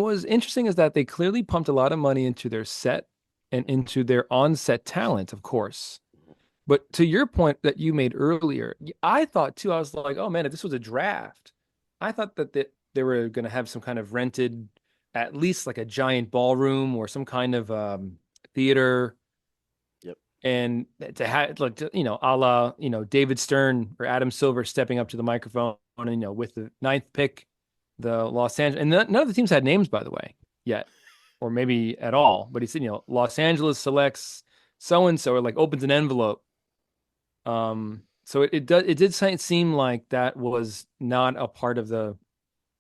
was interesting is that they clearly pumped a lot of money into their set and into their on-set talent, of course. But to your point that you made earlier, I thought too, I was like, oh man, if this was a draft, I thought that they were going to have some kind of rented, at least like a giant ballroom or some kind of theater. Yep. And to have like a la David Stern or Adam Silver stepping up to the microphone and with the ninth pick, the Los Angeles, and none of the teams had names, by the way, yet, or maybe at all. But he said, Los Angeles selects so and so, or like opens an envelope. So it did seem like that was not a part of the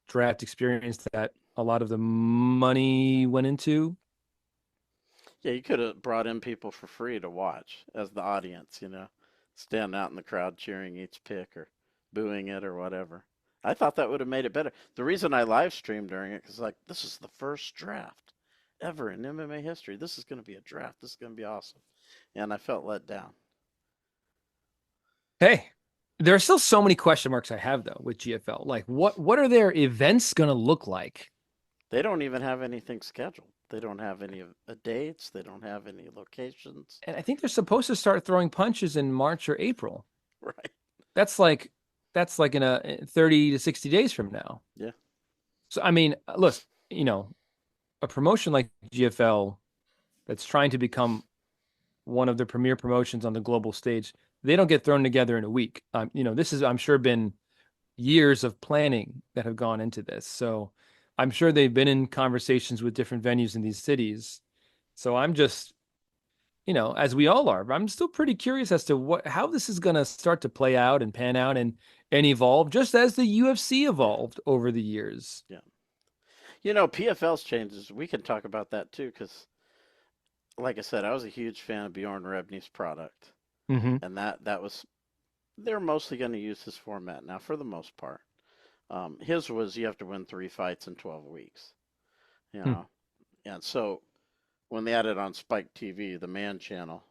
draft experience that a lot of the money went into. Yeah, you could have brought in people for free to watch as the audience, stand out in the crowd cheering each pick or booing it or whatever. I thought that would have made it better. The reason I live streamed during it is like, this is the first draft ever in MMA history. This is going to be a draft. This is going to be awesome. And I felt let down. Hey, there are still so many question marks I have though with GFL. Like what are their events gonna look like? They don't even have anything scheduled. They don't have any dates. They don't have any locations. And I think they're supposed to start throwing punches in March or April. Right. That's like that's like in a 30 to 60 days from now. Yeah. So I mean, look, you know, a promotion like GFL that's trying to become one of the premier promotions on the global stage, they don't get thrown together in a week. This is, I'm sure, been years of planning that have gone into this. So I'm sure they've been in conversations with different venues in these cities. So I'm just, as we all are, I'm still pretty curious as to how this is going to start to play out and pan out and evolve, just as the UFC Yeah. evolved over the years. Yeah. PFL's changes. We can talk about that too, because, like I said, I was a huge fan of Bjorn Rebney's product, Mm-hmm. and that was they're mostly going to use his format now for the most part. His was you have to win 3 fights in 12 weeks, you Hmm. know, and so when they added on Spike TV, the man channel,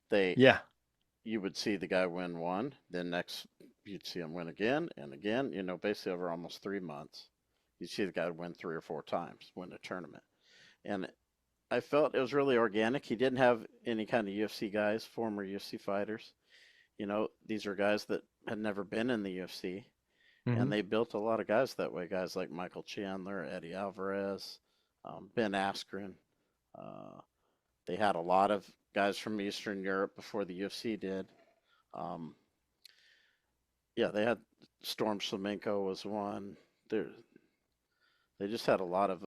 they Yeah. you would see the guy win one, then next you'd see him win again and again, basically over almost 3 months. You'd see the guy win 3 or 4 times, win a tournament. And I felt it was really organic. He didn't have any kind of UFC guys, former UFC fighters. These are guys that had never been in the UFC, Mm-hmm. and they built a lot of guys that way. Guys like Michael Chandler, Eddie Alvarez, Ben Askren. Uh, they had a lot of guys from Eastern Europe before the UFC did. Um, yeah, they had Storm Flamenco was one. They they just had a lot of